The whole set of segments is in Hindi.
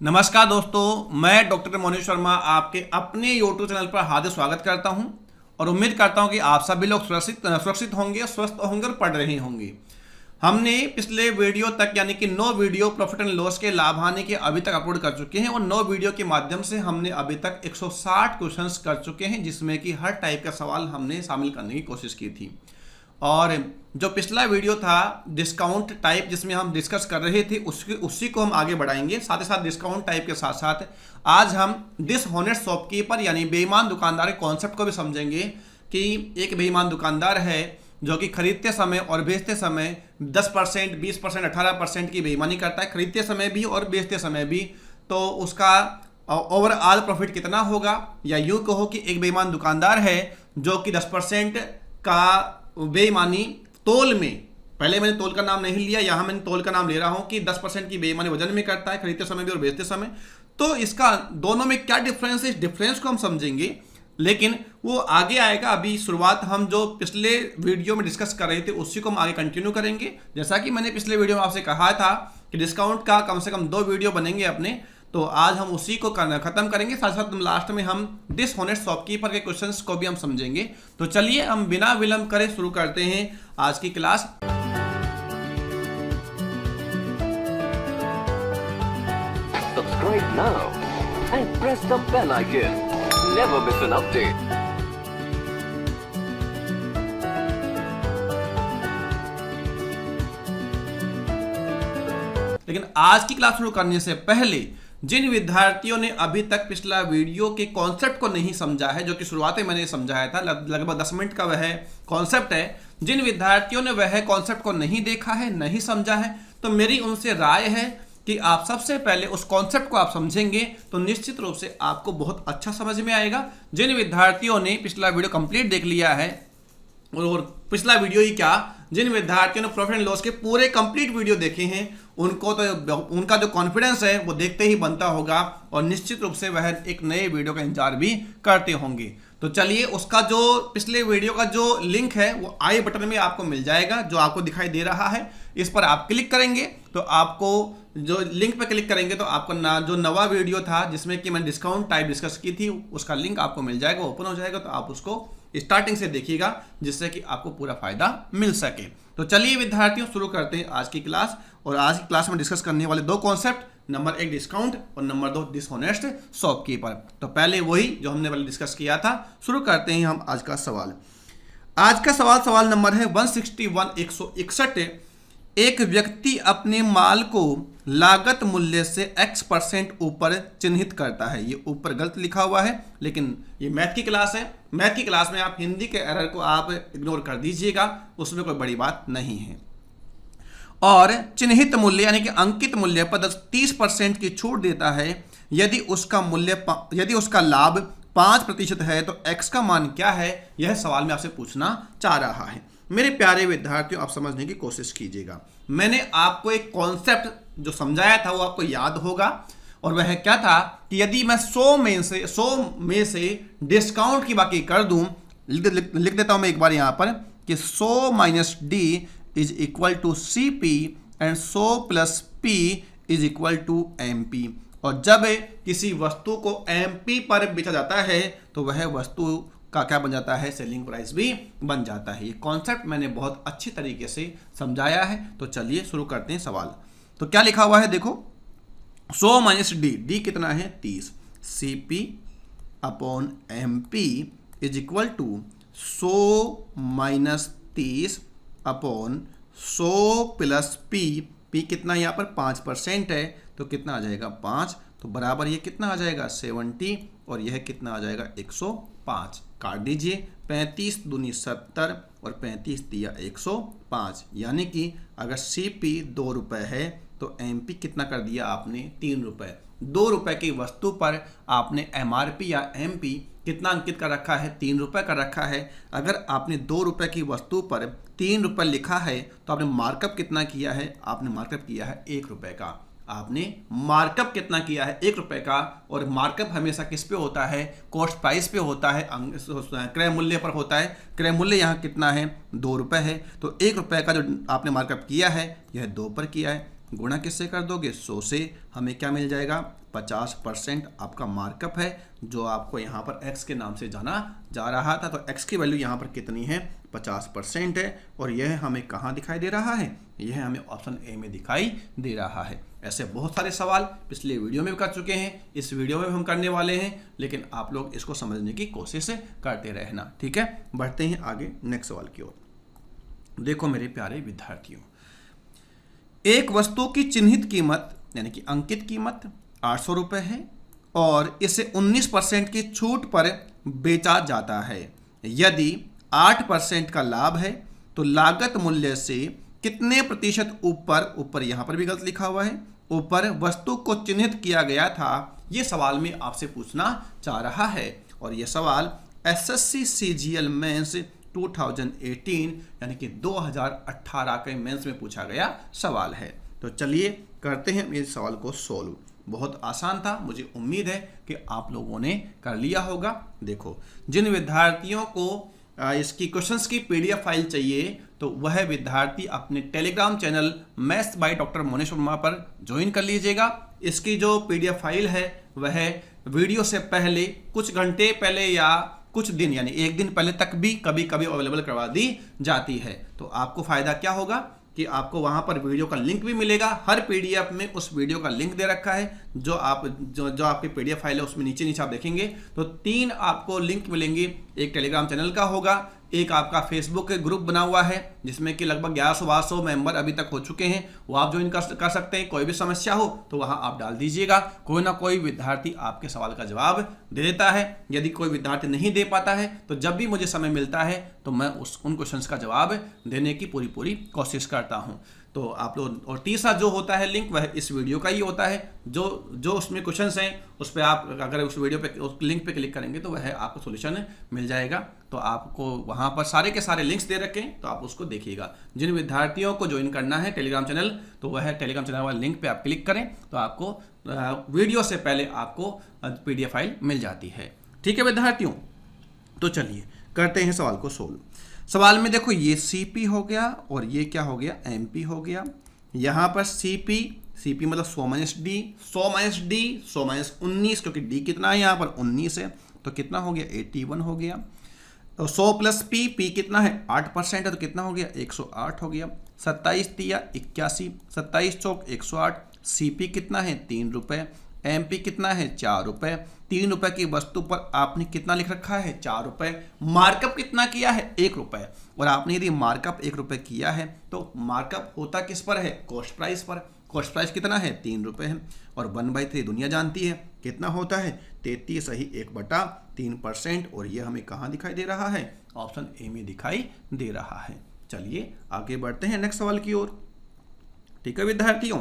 नमस्कार दोस्तों, मैं डॉक्टर मोनीश शर्मा आपके अपने यूट्यूब चैनल पर हार्दिक स्वागत करता हूं और उम्मीद करता हूं कि आप सभी लोग सुरक्षित होंगे, स्वस्थ होंगे और पढ़ रहे होंगे। हमने पिछले वीडियो तक यानी कि 9 वीडियो प्रॉफिट एंड लॉस के लाभ हानि के अभी तक अपलोड कर चुके हैं और 9 वीडियो के माध्यम से हमने अभी तक 160 क्वेश्चंस कर चुके हैं, जिसमें कि हर टाइप का सवाल हमने शामिल करने की कोशिश की थी। और जो पिछला वीडियो था डिस्काउंट टाइप जिसमें हम डिस्कस कर रहे थे उसी को हम आगे बढ़ाएंगे। साथ ही साथ डिस्काउंट टाइप के साथ साथ आज हम डिसऑनेस्ट शॉपकीपर यानी बेईमान दुकानदार के कॉन्सेप्ट को भी समझेंगे कि एक बेईमान दुकानदार है जो कि खरीदते समय और बेचते समय 10%, 20%, 18% की बेईमानी करता है, खरीदते समय भी और बेचते समय भी। तो उसका ओवरऑल प्रॉफिट कितना होगा, या यूं कहो कि एक बेईमान दुकानदार है जो कि 10% का बेईमानी तोल में, पहले मैंने तोल का नाम नहीं लिया, यहां मैंने तोल का नाम ले रहा हूं कि 10% की बेईमानी वजन में करता है, खरीदते समय भी और बेचते समय। तो इसका दोनों में क्या डिफरेंस है, इस डिफरेंस को हम समझेंगे, लेकिन वो आगे आएगा। अभी शुरुआत हम जो पिछले वीडियो में डिस्कस कर रहे थे उसी को हम आगे कंटिन्यू करेंगे। जैसा कि मैंने पिछले वीडियो में आपसे कहा था कि डिस्काउंट का कम से कम 2 वीडियो बनेंगे अपने, तो आज हम उसी को खत्म करेंगे। साथ साथ लास्ट में हम डिसऑनेस्ट शॉपकीपर के क्वेश्चंस को भी हम समझेंगे। तो चलिए हम बिना विलंब करे शुरू करते हैं आज की class. Subscribe now and press the bell icon. Never miss an update. लेकिन आज की क्लास शुरू करने से पहले जिन विद्यार्थियों ने अभी तक पिछला वीडियो के कॉन्सेप्ट को नहीं समझा है, जो कि शुरुआत में मैंने समझाया था, लगभग 10 मिनट का वह कॉन्सेप्ट है, जिन विद्यार्थियों ने वह कॉन्सेप्ट को नहीं देखा है, नहीं समझा है, तो मेरी उनसे राय है कि आप सबसे पहले उस कॉन्सेप्ट को आप समझेंगे तो निश्चित रूप से आपको बहुत अच्छा समझ में आएगा। जिन विद्यार्थियों ने पिछला वीडियो कंप्लीट देख लिया है, और पिछला वीडियो ही क्या, जिन विद्यार्थियों ने प्रॉफिट एंड लॉस के पूरे कंप्लीट वीडियो देखे हैं, उनको तो उनका जो कॉन्फिडेंस है वो देखते ही बनता होगा और निश्चित रूप से वह एक नए वीडियो का इंतजार भी करते होंगे। तो चलिए, उसका जो पिछले वीडियो का जो लिंक है वो आई बटन में आपको मिल जाएगा, जो आपको दिखाई दे रहा है। इस पर आप क्लिक करेंगे तो आपको जो लिंक पर क्लिक करेंगे तो आपको जो नवा वीडियो था जिसमें कि मैंने डिस्काउंट टाइप डिस्कस की थी, उसका लिंक आपको मिल जाएगा, ओपन हो जाएगा। तो आप उसको स्टार्टिंग से देखिएगा जिससे कि आपको पूरा फायदा मिल सके। तो चलिए विद्यार्थियों, शुरू करते हैं आज की क्लास। और आज की क्लास में डिस्कस करने वाले 2 कॉन्सेप्ट, नंबर 1 डिस्काउंट और नंबर 2 डिसऑनेस्ट शॉपकीपर। तो पहले वही जो हमने पहले डिस्कस किया था, शुरू करते हैं हम आज का सवाल। आज का सवाल नंबर है 161। एक व्यक्ति अपने माल को लागत मूल्य से X% ऊपर चिन्हित करता है। ये ऊपर गलत लिखा हुआ है, लेकिन ये मैथ की क्लास है। मैथ की क्लास में आप हिंदी के एरर को आप इग्नोर कर दीजिएगा, उसमें कोई बड़ी बात नहीं है। और चिन्हित मूल्य यानी कि अंकित मूल्य पर 30% की छूट देता है यदि उसका लाभ 5% है, तो X का मान क्या है, यह सवाल मैं आपसे पूछना चाह रहा है। मेरे प्यारे विद्यार्थियों, आप समझने की कोशिश कीजिएगा। मैंने आपको एक कॉन्सेप्ट जो समझाया था वो आपको याद होगा, और वह क्या था कि यदि मैं 100 में से डिस्काउंट की बाकी कर दूं, लिख देता हूं मैं एक बार यहां पर कि 100 minus D is equal to CP and 100 plus P is equal to MP। और जब किसी वस्तु को MP पर बेचा जाता है तो वह वस्तु का क्या बन जाता है, सेलिंग प्राइस भी बन जाता है। ये कॉन्सेप्ट मैंने बहुत अच्छी तरीके से समझाया है। तो चलिए शुरू करते हैं सवाल। तो क्या लिखा हुआ है देखो, 100 माइनस D कितना है 30, CP upon MP is equal to 100 minus 30 upon 100 plus P कितना यहाँ पर 5% है, तो कितना आ जाएगा 5, तो बराबर ये कितना आ जाएगा 70, और यह कितना आ जाएगा 105। काट दीजिए, 35 दूनी 70 और 35 दिया 105, यानी कि अगर CP 2 रुपये है तो MP कितना कर दिया आपने 3 रुपये। 2 रुपये की वस्तु पर आपने MRP या MP कितना अंकित कर रखा है, 3 रुपये कर रखा है। अगर आपने 2 रुपये की वस्तु पर 3 रुपये लिखा है तो आपने मार्कअप कितना किया है, आपने मार्कअप किया है 1 रुपये का। आपने मार्कअप कितना किया है 1 रुपये का, और मार्कअप हमेशा किस पे होता है, कॉस्ट प्राइस पे होता है, क्रय मूल्य पर होता है। क्रय मूल्य यहाँ कितना है 2 रुपये है, तो 1 रुपये का जो आपने मार्कअप किया है यह 2 पर किया है। गुणा किससे कर दोगे 100 से, हमें क्या मिल जाएगा 50% आपका मार्कअप है जो आपको यहाँ पर x के नाम से जाना जा रहा था। तो x की वैल्यू यहाँ पर कितनी है 50% है और यह हमें कहाँ दिखाई दे रहा है, यह हमें ऑप्शन ए में दिखाई दे रहा है। ऐसे बहुत सारे सवाल पिछले वीडियो में भी कर चुके हैं, इस वीडियो में भी हम करने वाले हैं, लेकिन आप लोग इसको समझने की कोशिश करते रहना, ठीक है। बढ़ते हैं आगे नेक्स्ट सवाल की ओर। देखो मेरे प्यारे विद्यार्थियों, एक वस्तु की चिन्हित कीमत यानी कि अंकित कीमत 800 रुपये है और इसे 19% की छूट पर बेचा जाता है। यदि 8% का लाभ है तो लागत मूल्य से कितने प्रतिशत ऊपर यहाँ पर भी गलत लिखा हुआ है, ऊपर वस्तु को चिन्हित किया गया था। ये सवाल में आपसे पूछना चाह रहा है और यह सवाल एसएससी सीजीएल मेंस 2018 यानी कि 2018 के मेंस में पूछा गया सवाल है। तो चलिए करते हैं इस सवाल को सोल्व। बहुत आसान था, मुझे उम्मीद है कि आप लोगों ने कर लिया होगा। देखो, जिन विद्यार्थियों को इसकी क्वेश्चंस की पीडीएफ फाइल चाहिए तो वह विद्यार्थी अपने Telegram channel maths by doctor Monesh Verma पर ज्वाइन कर लीजिएगा। इसकी जो पीडीएफ फाइल है वह वीडियो से पहले कुछ घंटे पहले या कुछ दिन यानी एक दिन पहले तक भी कभी कभी अवेलेबल करवा दी जाती है। तो आपको फायदा क्या होगा कि आपको वहां पर वीडियो का लिंक भी मिलेगा। हर पीडीएफ में उस वीडियो का लिंक दे रखा है, जो आपकी पीडीएफ फाइल है उसमें नीचे आप देखेंगे तो 3 आपको लिंक मिलेंगे। एक टेलीग्राम चैनल का होगा, एक आपका फेसबुक ग्रुप बना हुआ है जिसमें कि लगभग 1100-1200 मेंबर अभी तक हो चुके हैं, वो आप ज्वाइन कर सकते हैं। कोई भी समस्या हो तो वहां आप डाल दीजिएगा, कोई ना कोई विद्यार्थी आपके सवाल का जवाब दे देता है। यदि कोई विद्यार्थी नहीं दे पाता है तो जब भी मुझे समय मिलता है तो मैं उन क्वेश्चंस का जवाब देने की पूरी कोशिश करता हूं। तो आप लोग, और तीसरा जो होता है लिंक वह इस वीडियो का ही होता है। जो उसमें क्वेश्चंस हैं उस पर आप अगर उस वीडियो पे उस लिंक पे क्लिक करेंगे तो वह आपको सॉल्यूशन मिल जाएगा। तो आपको वहां पर सारे के सारे लिंक्स दे रखे हैं, तो आप उसको देखिएगा। जिन विद्यार्थियों को ज्वाइन करना है टेलीग्राम चैनल तो वह टेलीग्राम चैनल वाले लिंक पे आप क्लिक करें तो आपको वीडियो से पहले आपको पीडीएफ फाइल मिल जाती है, ठीक है विद्यार्थियों। तो चलिए करते हैं सवाल को सोल्व। सवाल में देखो ये सीपी हो गया और ये क्या हो गया एमपी हो गया। यहाँ पर सीपी मतलब 100 माइनस डी 100 माइनस 19, क्योंकि डी कितना है यहाँ पर 19 है तो कितना हो गया 81 हो गया। तो 100 प्लस पी कितना है 8% है तो कितना हो गया 108 हो गया। 27 तिया 81, 27 चौक 108। सीपी कितना है 3 रुपये, एमपी कितना है 4 रुपये। 3 रुपये की वस्तु पर आपने कितना लिख रखा है 4 रुपये। मार्कअप कितना किया है 1 रुपये, और आपने यदि मार्कअप 1 रुपये किया है तो मार्कअप होता किस पर है कॉस्ट प्राइस पर। कॉस्ट प्राइस कितना है 3 रुपये है और 1/3 दुनिया जानती है कितना होता है 33 सही 1/3%। और ये हमें कहाँ दिखाई दे रहा है ऑप्शन ए में दिखाई दे रहा है। चलिए आगे बढ़ते हैं नेक्स्ट सवाल की ओर, ठीक है विद्यार्थियों।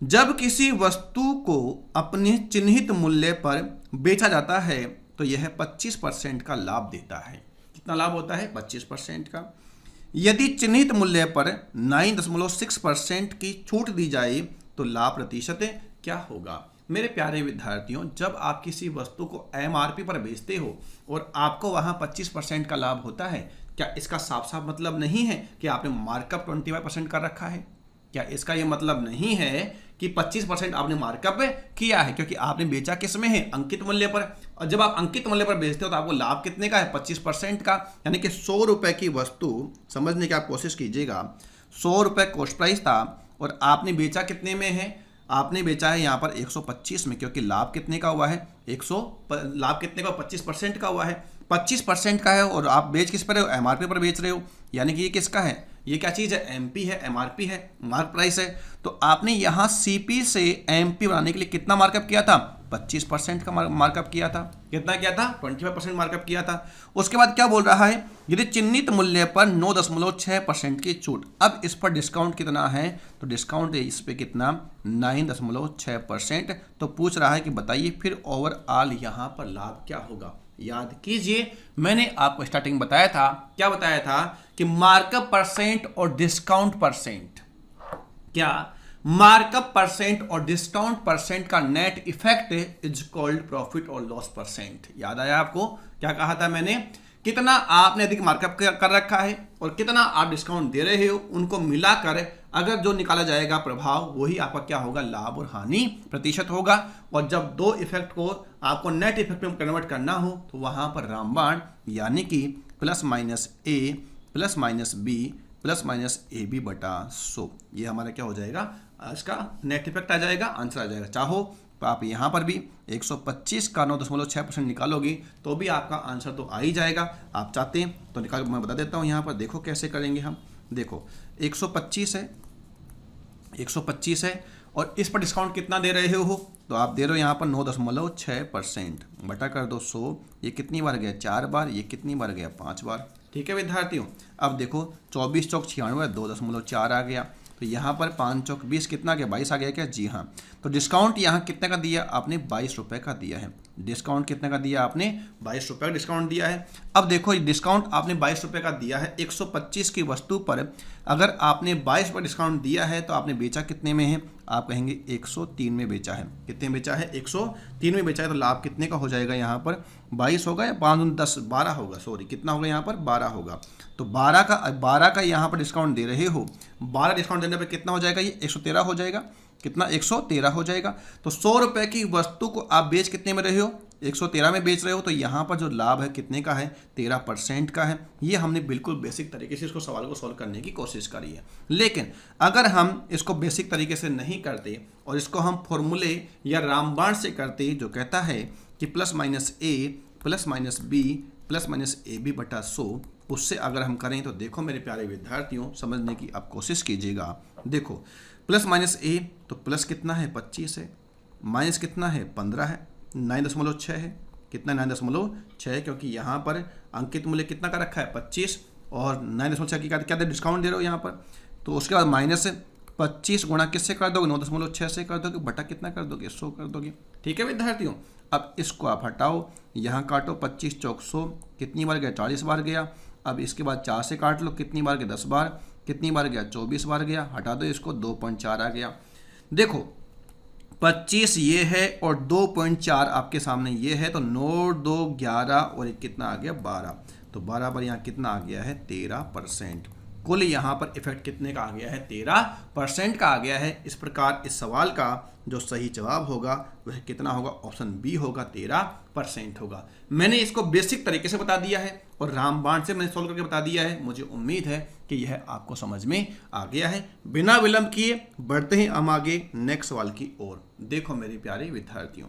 जब किसी वस्तु को अपने चिन्हित मूल्य पर बेचा जाता है तो यह 25% का लाभ देता है। कितना लाभ होता है 25% का। यदि चिन्हित मूल्य पर 9.6% की छूट दी जाए तो लाभ प्रतिशत क्या होगा। मेरे प्यारे विद्यार्थियों, जब आप किसी वस्तु को एमआरपी पर बेचते हो और आपको वहां 25% का लाभ होता है, क्या इसका साफ साफ मतलब नहीं है कि आपने मार्कअप 25% कर रखा है। क्या इसका यह मतलब नहीं है कि 25% आपने मार्कअप किया है, क्योंकि आपने बेचा किस में है अंकित मूल्य पर। और जब आप अंकित मूल्य पर बेचते हो तो आपको लाभ कितने का है 25% का। यानी कि 100 रुपये की वस्तु समझने की आप कोशिश कीजिएगा। 100 रुपये कॉस्ट प्राइस था और आपने बेचा कितने में है, आपने बेचा है यहाँ पर 125 में, क्योंकि लाभ कितने का हुआ है लाभ कितने का 25% का हुआ है। 25% का है और आप बेच किस पर रहे हो एमआरपी पर बेच रहे हो। यानी कि ये किसका है, ये क्या चीज़ है एमपी है, एमआरपी है, मार्क प्राइस है। तो आपने यहाँ सीपी से एमपी बनाने के लिए कितना मार्कअप किया था 25% का मार्कअप किया था। कितना किया था 25% मार्कअप किया था। उसके बाद क्या बोल रहा है, यदि चिन्हित मूल्य पर 9.6% की छूट। अब इस पर डिस्काउंट कितना है तो डिस्काउंट है इस पे कितना 9.6%। तो पूछ रहा है कि बताइए फिर ओवरऑल यहाँ पर लाभ क्या होगा। याद कीजिए मैंने आपको स्टार्टिंग बताया था, क्या बताया था कि मार्कअप परसेंट और डिस्काउंट परसेंट, क्या मार्कअप परसेंट और डिस्काउंट परसेंट का net effect is called profit और लॉस परसेंट। याद आया आपको क्या कहा था मैंने, कितना आपने अधिक मार्कअप कर रखा है और कितना आप डिस्काउंट दे रहे हो, उनको मिलाकर अगर जो निकाला जाएगा प्रभाव वही आपका क्या होगा, लाभ और हानि प्रतिशत होगा। और जब दो इफेक्ट को आपको नेट इफेक्ट में कन्वर्ट करना हो तो वहां पर रामबाण यानी कि plus minus A plus minus B plus minus A B बटा 100, ये हमारा क्या हो जाएगा, इसका नेट इफेक्ट आ जाएगा, आंसर आ जाएगा। चाहो तो आप यहाँ पर भी 125 का 9.6% निकालोगे तो भी आपका आंसर तो आ ही जाएगा। आप चाहते हैं तो निकाल, मैं बता देता हूँ यहाँ पर, देखो कैसे करेंगे हम। देखो 125 है, 125 है और इस पर डिस्काउंट कितना दे रहे हो, तो आप दे रहे हो यहाँ पर 9.6%, बटा कर दो 100, ये कितनी बार गया 4 बार, ये कितनी बार गया 5 बार। ठीक है विद्यार्थियों, अब देखो 24 चौक 96, 2.4 आ गया, तो यहाँ पर 5 चौक 20 कितना गया 22 आ गया क्या, जी हाँ। तो डिस्काउंट यहाँ कितने का दिया आपने, 22 रुपये का दिया है। डिस्काउंट कितने का दिया आपने, 22 रुपये का डिस्काउंट दिया है। अब देखो डिस्काउंट आपने 22 रुपये का दिया है, 125 की वस्तु पर अगर आपने 22 रुपये डिस्काउंट दिया है तो आपने बेचा कितने में है, आप कहेंगे 103 में बेचा है। कितने बेचा है, 103 में बेचा है, तो लाभ कितने का हो जाएगा यहाँ पर, 22 होगा या 5 10 12 होगा, सॉरी कितना होगा यहाँ पर 12 होगा। तो 12 का यहाँ पर डिस्काउंट दे रहे हो, 12 डिस्काउंट देने पर कितना हो जाएगा, ये 113 हो जाएगा। कितना, 113 हो जाएगा। तो 100 रुपये की वस्तु को आप बेच कितने में रहे हो, 113 में बेच रहे हो, तो यहाँ पर जो लाभ है कितने का है, 13% का है। ये हमने बिल्कुल बेसिक तरीके से इसको सवाल को सॉल्व करने की कोशिश करी है। लेकिन अगर हम इसको बेसिक तरीके से नहीं करते और इसको हम फॉर्मूले या रामबाण से करते, जो कहता है कि plus minus A plus minus B plus minus A B बटा 100, उससे अगर हम करें तो देखो मेरे प्यारे विद्यार्थियों, समझने की आप कोशिश कीजिएगा। देखो प्लस माइनस ए तो प्लस कितना है 25 है, माइनस कितना है 15 है, 9.6 है, कितना 9.6, क्योंकि यहाँ पर अंकित मूल्य कितना का रखा है 25 और 9.6 की क्या डिस्काउंट दे रहे हो यहाँ पर। तो उसके बाद माइनस 25 गुणा किससे कर दोगे, 9.6 से कर दोगे, बटा कितना कर दोगे 100 कर दोगे। ठीक है विद्यार्थियों, अब इसको आप हटाओ, यहाँ काटो, 25 चौक 100, कितनी बार गया 40 बार गया। अब इसके बाद 4 से काट लो, कितनी बार गया 10 बार, कितनी बार गया 24 बार गया, हटा दो इसको, 2.4 आ गया। देखो 25 ये है और 2.4 आपके सामने ये है, तो 9 2 11 और एक कितना आ गया 12, तो 12 पर यहाँ कितना आ गया है 13%। कुल यहाँ पर इफेक्ट कितने का आ गया है, 13% का आ गया है। इस प्रकार इस सवाल का जो सही जवाब होगा वह कितना होगा, ऑप्शन बी होगा, 13% होगा। मैंने इसको बेसिक तरीके से बता दिया है और रामबाण से मैंने सोल्व करके बता दिया है। मुझे उम्मीद है कि यह आपको समझ में आ गया है। बिना विलंब किए बढ़ते हैं हम आगे नेक्स्ट सवाल की ओर। देखो मेरे प्यारे विद्यार्थियों,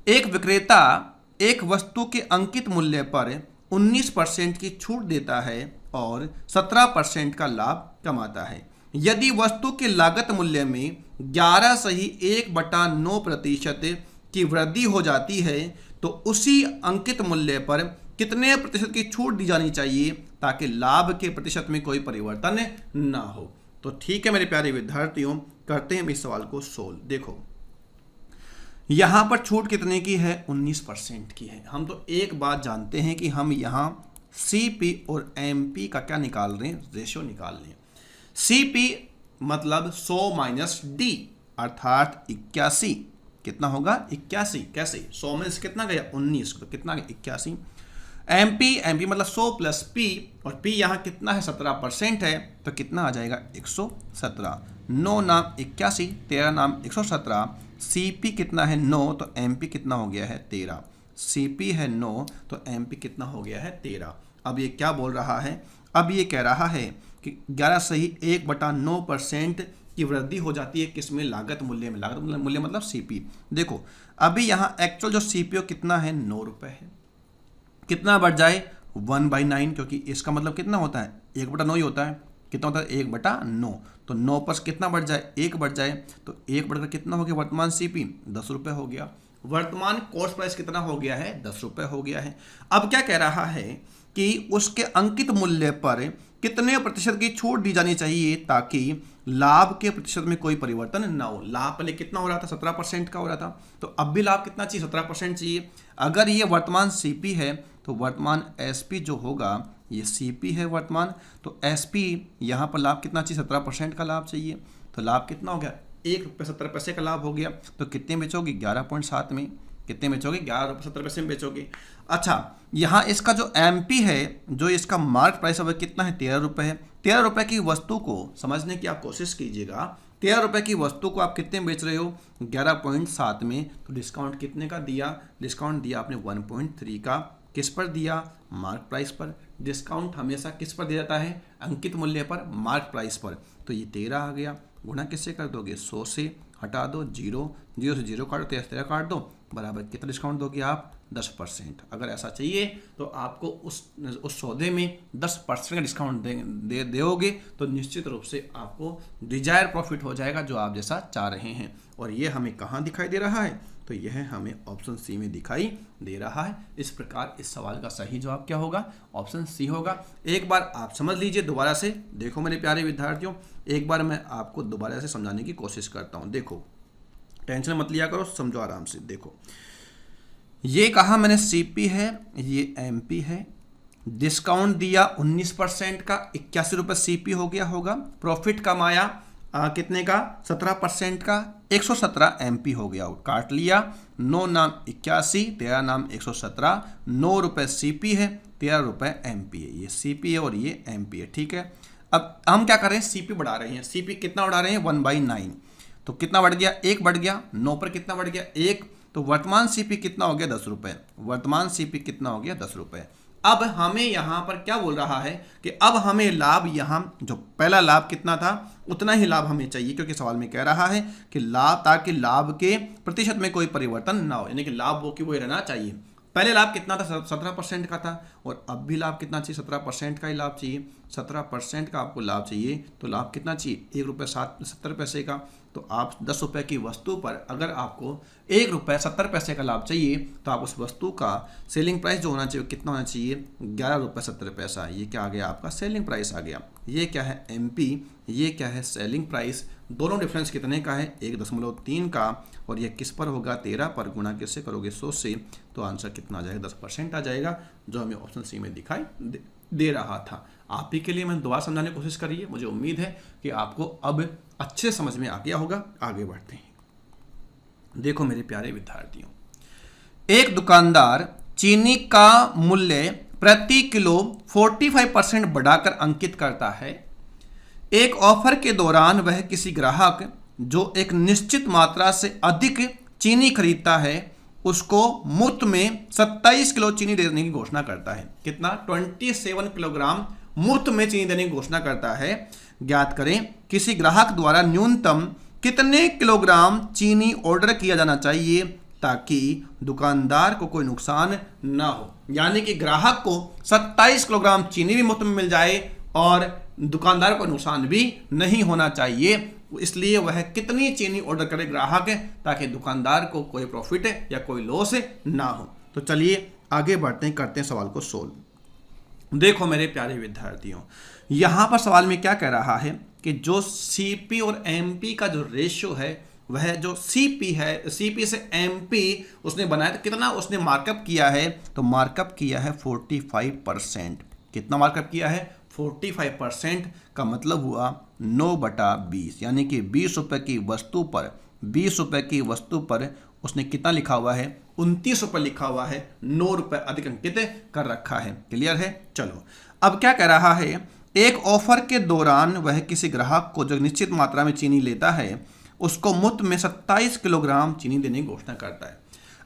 एक विक्रेता एक वस्तु के अंकित मूल्य पर 19% की छूट देता है और 17% का लाभ कमाता है। यदि वस्तु के लागत मूल्य में 11 सही 1/9% की वृद्धि हो जाती है तो उसी अंकित मूल्य पर कितने प्रतिशत की छूट दी जानी चाहिए ताकि लाभ के प्रतिशत में कोई परिवर्तन ना हो। तो ठीक है मेरे प्यारे विद्यार्थियों, करते हैं इस सवाल को सोल्व। देखो यहां पर छूट कितने की है, 19% की है। हम तो एक बात जानते हैं कि हम यहां CP और MP का क्या निकाल रहे हैं, रेशियो निकाल रहे हैं। CP मतलब 100 माइनस D अर्थात 81, कितना होगा 81, कैसे 100 में से कितना गया 19, तो कितना गया 81। MP मतलब 100 प्लस P और P यहाँ कितना है 17% है, तो कितना आ जाएगा 117। 9 नाम 81, 13 नाम 117, CP कितना है 9, तो MP कितना हो गया है 13। CP है 9 तो MP कितना हो गया है 13। अब ये क्या बोल रहा है, अब ये कह रहा है कि 11 सही 1/9% की वृद्धि हो जाती है किसमें, लागत मूल्य में। लागत मूल्य मतलब CP। देखो अभी यहाँ एक्चुअल जो CPO कितना है 9 रुपये है, कितना बढ़ जाए 1/9, क्योंकि इसका मतलब कितना होता है 1/9 ही होता है। कितना होता है 1/9, तो 9 पर कितना बढ़ जाए 1 बढ़ जाए, तो 1 बढ़कर कितना हो गया वर्तमान CP 10 रुपये हो गया। वर्तमान कॉस्ट प्राइस कितना हो गया है 10 रुपये हो गया है। अब क्या कह रहा है कि उसके अंकित मूल्य पर कितने प्रतिशत की छूट दी जानी चाहिए ताकि लाभ के प्रतिशत में कोई परिवर्तन ना हो। लाभ पहले कितना हो रहा था 17% का हो रहा था, तो अब भी लाभ कितना चाहिए 17% चाहिए। अगर ये वर्तमान CP है तो वर्तमान SP जो होगा ये CP है वर्तमान, तो SP यहाँ पर लाभ कितना चाहिए 17% का लाभ चाहिए। तो लाभ कितना हो गया 1 रुपये 70 पैसे का लाभ हो गया। तो कितने बेचोगे 11.7 में, कितने बेचोगे? 11 रुपये 70 पैसे में बेचोगे। अच्छा, यहाँ इसका जो MP है, जो इसका मार्केट प्राइस अब कितना है? 13 रुपये है। 13 रुपये की वस्तु को समझने की आप कोशिश कीजिएगा। 13 रुपये की वस्तु को आप कितने में बेच रहे हो? 11.7 में। तो डिस्काउंट कितने का दिया? डिस्काउंट दिया आपने 1.3 का। किस पर दिया? मार्केट प्राइस पर। डिस्काउंट हमेशा किस पर दिया जाता है? अंकित मूल्य पर, मार्केट प्राइस पर। तो ये 13 आ गया। गुणा किससे कर दोगे? 100 से। हटा दो 0, 0 से 0 काटो, 13 काट दो, बराबर कितना डिस्काउंट दोगे आप? 10%। अगर ऐसा चाहिए तो आपको उस सौदे में 10% का डिस्काउंट दोगे तो निश्चित रूप से आपको डिजायर प्रॉफिट हो जाएगा, जो आप जैसा चाह रहे हैं। और ये हमें कहाँ दिखाई दे रहा है? तो यह हमें ऑप्शन सी में दिखाई दे रहा है। इस प्रकार इस सवाल का सही जवाब क्या होगा? ऑप्शन सी होगा। एक बार आप समझ लीजिए दोबारा से। देखो मेरे प्यारे विद्यार्थियों, एक बार मैं आपको दोबारा से समझाने की कोशिश करता हूँ। देखो, टेंशन मत लिया करो, समझो आराम से। देखो, ये कहा मैंने CP है, ये MP है। डिस्काउंट दिया 19% का, 81 रुपये CP हो गया होगा। प्रॉफिट कमाया कितने का? 17% का, 117 MP हो गया। काट लिया। 9 नाम 81, 13 नाम 117, 9 रुपये CP है, 13 रुपये MP है। ये CP है और ये MP है, ठीक है। अब हम क्या कर रहे हैं? CP बढ़ा रहे हैं। CP कितना बढ़ा रहे हैं? 1/9। तो कितना बढ़ गया? 1 बढ़ गया। 9 पर कितना बढ़ गया? 1। तो वर्तमान CP कितना हो गया? 10 रुपये। वर्तमान CP कितना हो गया? 10 रुपये। अब हमें यहाँ पर क्या बोल रहा है कि अब हमें लाभ, यहाँ जो पहला लाभ कितना था उतना ही लाभ हमें चाहिए, क्योंकि सवाल में कह रहा है कि लाभ, ताकि लाभ के प्रतिशत में कोई परिवर्तन ना हो, यानी कि लाभ वो की वो रहना चाहिए। पहले लाभ कितना था? 17% का था। और अब भी लाभ कितना चाहिए? 17% का ही लाभ चाहिए। 17% का आपको लाभ चाहिए, तो लाभ कितना चाहिए? 1 रुपये 70 पैसे का। तो आप 10 रुपये की वस्तु पर अगर आपको 1 रुपये 70 पैसे का लाभ चाहिए, तो आप उस वस्तु का सेलिंग प्राइस जो होना चाहिए कितना होना चाहिए? 11 रुपये 70 पैसा। ये क्या आ गया? आपका सेलिंग प्राइस आ गया। ये क्या है? MP। ये क्या है? Selling price. दोनों डिफरेंस कितने का है? 1.3 का। और ये किस पर होगा? 13 पर। गुणा किससे करोगे? 100 से। तो आंसर कितना आ जाएगा? 10% आ जाएगा, जो हमें ऑप्शन सी में दिखाई दे रहा था। आप ही के लिए मैंने दोबारा समझाने की कोशिश करी है। मुझे उम्मीद है कि आपको अब अच्छे समझ में आ गया होगा। आगे बढ़ते हैं। देखो मेरे प्यारे विद्यार्थियों, एक दुकानदार चीनी का मूल्य प्रति किलो 45% बढ़ाकर अंकित करता है। एक ऑफर के दौरान वह किसी ग्राहक जो एक निश्चित मात्रा से अधिक चीनी खरीदता है उसको मुफ्त में 27 किलो चीनी देने की घोषणा करता है। कितना? 27 किलोग्राम मुफ्त में चीनी देने की घोषणा करता है। ज्ञात करें किसी ग्राहक द्वारा न्यूनतम कितने किलोग्राम चीनी ऑर्डर किया जाना चाहिए ताकि दुकानदार को कोई नुकसान ना हो। यानी कि ग्राहक को 27 किलोग्राम चीनी भी मुफ्त में मिल जाए और दुकानदार को नुकसान भी नहीं होना चाहिए। इसलिए वह कितनी चीनी ऑर्डर करे ग्राहक, ताकि दुकानदार को कोई प्रॉफिट या कोई लॉस ना हो। तो चलिए आगे बढ़ते हैं, करते हैं सवाल को सोल्व। देखो मेरे प्यारे विद्यार्थियों, यहाँ पर सवाल में क्या कह रहा है कि जो CP और MP का जो रेशियो है, वह जो CP है, CP से MP उसने बनाया, तो कितना उसने मार्कअप किया है? तो मार्कअप किया है 45%। कितना मार्कअप किया है? 45%। का मतलब हुआ 9/20, यानी कि 20 रुपये की वस्तु पर, 20 रुपये की वस्तु पर उसने कितना लिखा हुआ है? 29 रुपये लिखा हुआ है। 9 रुपये अधिक अंकित कर रखा है। क्लियर है? चलो अब क्या कह रहा है? एक ऑफर के दौरान वह किसी ग्राहक को जो निश्चित मात्रा में चीनी लेता है उसको मुफ्त में 27 किलोग्राम चीनी देने की घोषणा करता है।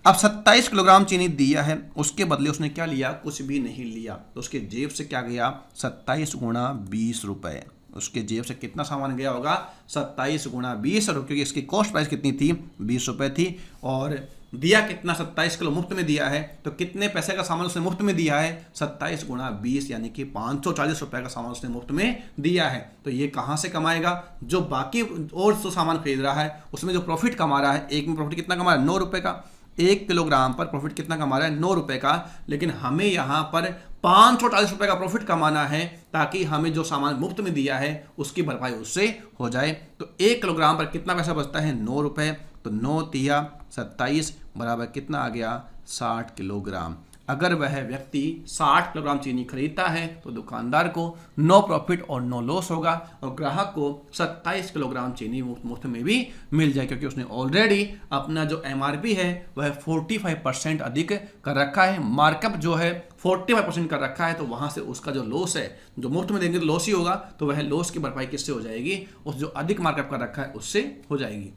अब 27 किलोग्राम चीनी दिया है, उसके बदले उसने क्या लिया? कुछ भी नहीं लिया। तो उसके जेब से क्या गया? 27 गुणा 20 रुपये। उसके जेब से कितना सामान गया होगा? 27 गुणा 20, क्योंकि इसकी कॉस्ट प्राइस कितनी थी? 20 रुपये थी। और दिया कितना? 27 किलो मुफ्त में दिया है। तो कितने पैसे का सामान उसने मुफ्त में दिया है? 27 गुणा 20, यानी कि 540 रुपये का सामान उसने मुफ्त में दिया है। तो ये कहाँ से कमाएगा? जो बाकी और जो सामान खरीद रहा है उसमें जो प्रॉफिट कमा रहा है, एक में प्रॉफिट कितना कमा रहा है? 9 रुपये का। 1 किलोग्राम पर प्रॉफिट कितना कमा रहा है? 9 रुपये का। लेकिन हमें यहाँ पर 540 रुपये का प्रॉफिट कमाना है, ताकि हमें जो सामान मुफ्त में दिया है उसकी भरपाई उससे हो जाए। तो 1 किलोग्राम पर कितना पैसा बचता है? 9 रुपये। तो 9 तिया 27 बराबर कितना आ गया? 60 किलोग्राम। अगर वह व्यक्ति 60 किलोग्राम चीनी खरीदता है तो दुकानदार को नो प्रॉफिट और नो लॉस होगा और ग्राहक को 27 किलोग्राम चीनी मुफ्त में भी मिल जाए, क्योंकि उसने ऑलरेडी अपना जो MRP है वह 45% अधिक कर रखा है। मार्कअप जो है 45% कर रखा है, तो वहां से उसका जो लॉस है, जो मुफ्त में देंगे तो लॉस ही होगा, तो वह लॉस की भरपाई किससे हो जाएगी? उस जो अधिक मार्कअप कर रखा है उससे हो जाएगी।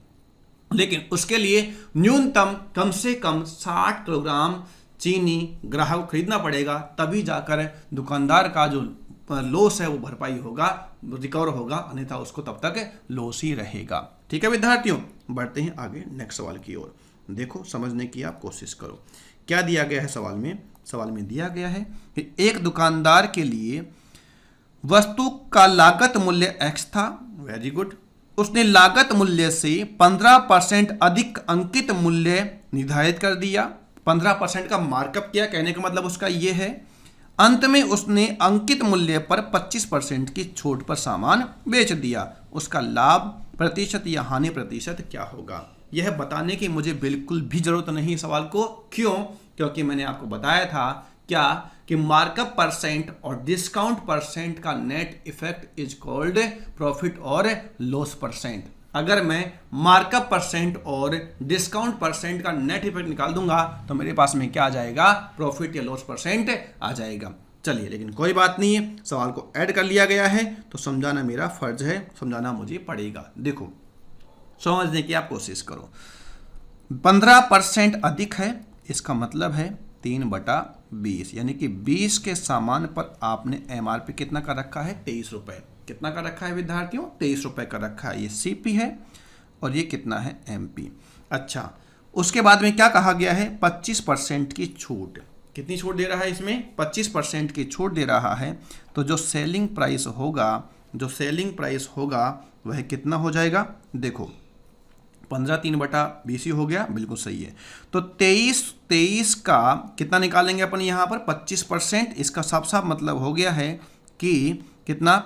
लेकिन उसके लिए न्यूनतम कम से कम 60 किलोग्राम चीनी ग्राहक को खरीदना पड़ेगा, तभी जाकर दुकानदार का जो लॉस है वो भरपाई होगा, रिकवर होगा, अन्यथा उसको तब तक लॉस ही रहेगा। ठीक है विद्यार्थियों, बढ़ते हैं आगे नेक्स्ट सवाल की ओर। देखो, समझने की आप कोशिश करो। क्या दिया गया है सवाल में? सवाल में दिया गया है कि एक दुकानदार के लिए वस्तु का लागत मूल्य X था। Very good. उसने लागत मूल्य से 15% अधिक अंकित मूल्य निर्धारित कर दिया। 15% का मार्कअप किया, कहने का मतलब उसका यह है। अंत में उसने अंकित मूल्य पर 25% की छूट पर सामान बेच दिया। उसका लाभ प्रतिशत या हानि प्रतिशत क्या होगा? यह बताने की मुझे बिल्कुल भी जरूरत नहीं सवाल को। क्यों? क्योंकि मैंने आपको बताया था क्या कि मार्कअप परसेंट और डिस्काउंट परसेंट का net effect is called profit और लॉस परसेंट। अगर मैं मार्कअप परसेंट और डिस्काउंट परसेंट का नेट इफेक्ट निकाल दूंगा तो मेरे पास में क्या आ जाएगा? प्रॉफिट या लॉस परसेंट आ जाएगा। चलिए, लेकिन कोई बात नहीं है, सवाल को ऐड कर लिया गया है तो समझाना मेरा फर्ज है, समझाना मुझे पड़ेगा। देखो, समझने की आप कोशिश करो। 15% अधिक है, इसका मतलब है 3/20, यानी कि 20 के सामान पर आपने MRP कितना का रखा है? 23 रुपए। कितना का रखा है विद्यार्थियों? 23 रुपए का रखा है। ये CP है और ये कितना है? MP। अच्छा, उसके बाद में क्या कहा गया है? 25% की छूट। कितनी छूट दे रहा है इसमें? 25% की छूट दे रहा है। तो जो सेलिंग प्राइस होगा वह कितना हो जाएगा? देखो, 15 3/20 हो गया, बिल्कुल सही है। तो 23 का कितना निकालेंगे अपन यहाँ पर? 25%। इसका साफ साफ मतलब हो गया है कि कितना?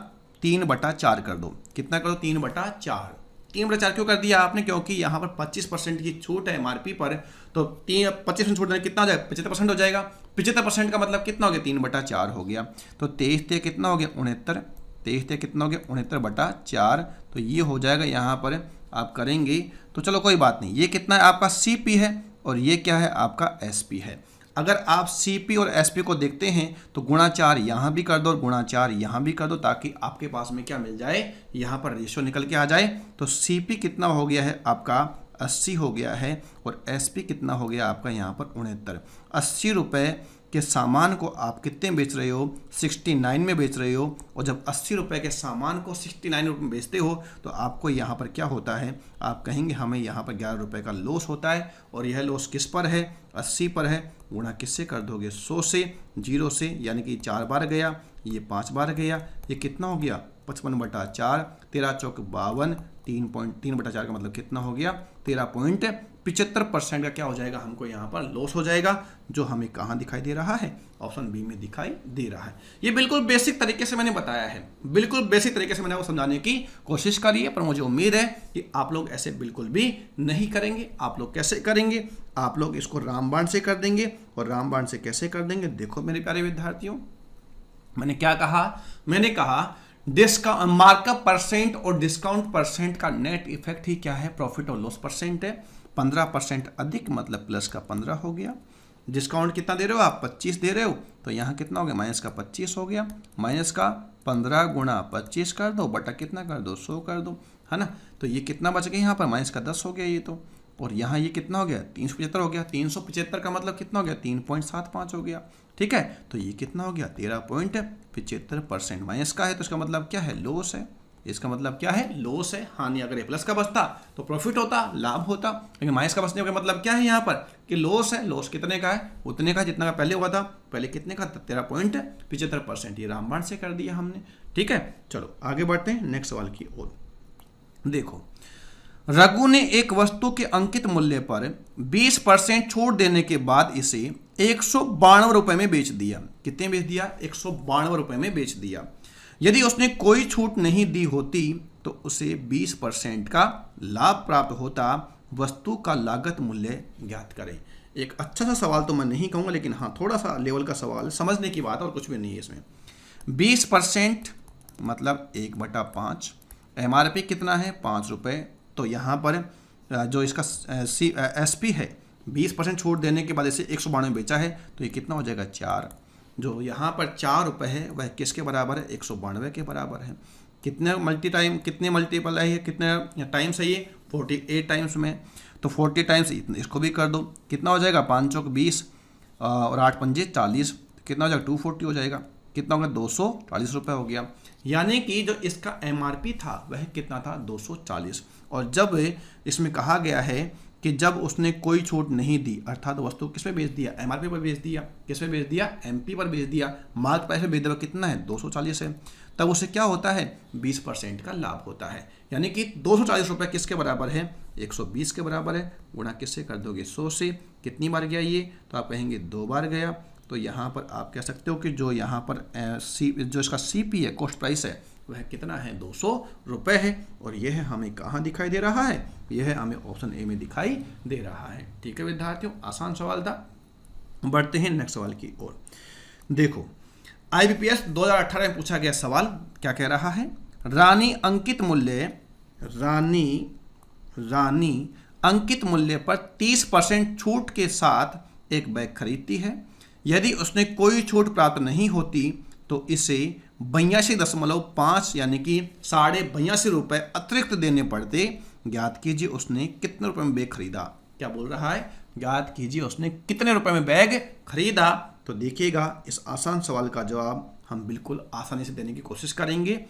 3/4 कर दो। कितना करो? 3/4। 3/4 क्यों कर दिया आपने? क्योंकि यहाँ पर 25% की छूट है MRP पर, तो 25% छूट देने कितना हो जाएगा? 75% हो जाएगा। 75% का मतलब कितना हो गया? 3/4 हो गया। तो 23 कितना हो गया? 69। 23 कितना हो गया? 69/4। तो ये हो जाएगा यहाँ पर आप करेंगे तो चलो कोई बात नहीं। ये कितना है? आपका CP है और ये क्या है? आपका SP है। अगर आप CP और SP को देखते हैं तो गुणा 4 यहाँ भी कर दो और गुणा 4 यहाँ भी कर दो, ताकि आपके पास में क्या मिल जाए? यहाँ पर रेशियो निकल के आ जाए। तो CP कितना हो गया है? आपका 80 हो गया है और SP कितना हो गया आपका? यहाँ पर 69। 80 रुपये के सामान को आप कितने बेच रहे हो? 69 में बेच रहे हो। और जब 80 रुपये के सामान को 69 रुपये में बेचते हो तो आपको यहाँ पर क्या होता है? आप कहेंगे हमें यहाँ पर 11 रुपये का लॉस होता है। और यह लॉस किस पर है? 80 पर है। गुणा किससे कर दोगे? 100 से, 0 से, यानी कि 4 बार गया, ये 5 बार गया। ये कितना हो गया? 55/4। 13 चौक 52। 3/4 का मतलब कितना हो गया? 13.75% का क्या हो जाएगा? हमको यहाँ पर लॉस हो जाएगा, जो हमें कहाँ दिखाई दे रहा है? ऑप्शन बी में दिखाई दे रहा है। ये बिल्कुल बेसिक तरीके से मैंने बताया है, बिल्कुल बेसिक तरीके से मैंने वो समझाने की कोशिश करी है, पर मुझे उम्मीद है कि आप लोग ऐसे बिल्कुल भी नहीं करेंगे। आप लोग कैसे करेंगे? आप लोग इसको रामबाण से कर देंगे। और रामबाण से कैसे कर देंगे? देखो मेरे प्यारे विद्यार्थियों, मैंने क्या कहा? मैंने कहा डिस्काउंट, मार्कअप परसेंट और डिस्काउंट परसेंट का नेट इफेक्ट ही क्या है? प्रॉफिट और लॉस परसेंट है। 15% अधिक मतलब प्लस का 15 हो गया। डिस्काउंट कितना दे रहे हो आप? 25 दे रहे हो, तो यहाँ कितना हो गया? माइनस का 25 हो गया। माइनस का 15 गुणा 25 कर दो, बटा कितना कर दो? 100 कर दो, है ना। तो ये कितना बच गया? यहाँ पर माइनस का 10 हो गया ये तो। और यहाँ ये कितना हो गया? 375 हो गया। 375 का मतलब कितना हो गया? 3.75 हो गया। ठीक है, तो ये कितना हो गया? 13.75%। माइनस का है तो इसका मतलब क्या है? लॉस है। इसका मतलब क्या है? लॉस है। हानि अगर ये प्लस का बचता तो प्रॉफिट होता, लाभ होता, लेकिन माइनस का बचने का मतलब क्या है यहाँ पर? कि लॉस है। लॉस कितने का है? उतने का जितना का पहले हुआ था। पहले कितने का? 13.75%। ये रामबाण से कर दिया हमने। ठीक है, चलो आगे बढ़ते हैं नेक्स्ट सवाल की ओर। देखो, रघु ने एक वस्तु के अंकित मूल्य पर 20% छूट देने के बाद इसे 192 रुपए में बेच दिया। कितने बेच दिया? 192 रुपए में बेच दिया। यदि उसने कोई छूट नहीं दी होती तो उसे 20% का लाभ प्राप्त होता वस्तु का लागत मूल्य ज्ञात करें। एक अच्छा सा सवाल तो मैं नहीं कहूँगा, लेकिन हाँ थोड़ा सा लेवल का सवाल, समझने की बात और कुछ भी नहीं है इसमें। 20% मतलब 1/5, MRP कितना है 5 रुपये, तो यहाँ पर जो इसका SP है 20% छूट देने के बाद इसे 192 बेचा है, तो ये कितना हो जाएगा 4। जो यहाँ पर 4 रुपये है वह किसके बराबर है 192 के बराबर है। कितने मल्टीपल है, कितने टाइम्स है ये 48 टाइम्स में, तो 40 टाइम्स इसको भी कर दो, कितना हो जाएगा 5 चौक 20 और 8 पंजे 40, कितना हो जाएगा 240 हो जाएगा, कितना हो गया 240 रुपये हो गया। यानी कि जो इसका MRP था वह कितना था 240। और जब इसमें कहा गया है कि जब उसने कोई छूट नहीं दी, अर्थात वस्तु किस पे बेच दिया MRP पर बेच दिया, किस पे बेच दिया MP पर बेच दिया, मार्क प्राइस पे बेच दिया, कितना है 240 है, तब उसे क्या होता है 20% का लाभ होता है। यानी कि 240 रुपये किसके बराबर है 120 के बराबर है, गुणा किससे कर दोगे 100 से, कितनी बार गया ये, तो आप कहेंगे 2 बार गया। तो यहाँ पर आप कह सकते हो कि जो यहाँ पर जो इसका CP है कॉस्ट प्राइस है वह कितना है 200 रुपये है, और यह हमें कहाँ दिखाई दे रहा है, यह हमें ऑप्शन ए में दिखाई दे रहा है। ठीक है विद्यार्थियों, आसान सवाल था। बढ़ते हैं नेक्स्ट सवाल की ओर। देखो IBPS 2018 में पूछा गया सवाल क्या कह रहा है, रानी अंकित मूल्य पर 30% छूट के साथ एक बैग खरीदती है। यदि उसने कोई छूट प्राप्त नहीं होती तो इसे 82.5 यानी कि 82.5 रुपये अतिरिक्त देने पड़ते। ज्ञात कीजिए उसने कितने रुपए में बैग खरीदा। क्या बोल रहा है, ज्ञात कीजिए उसने कितने रुपए में बैग खरीदा। तो देखिएगा इस आसान सवाल का जवाब हम बिल्कुल आसानी से देने की कोशिश करेंगे।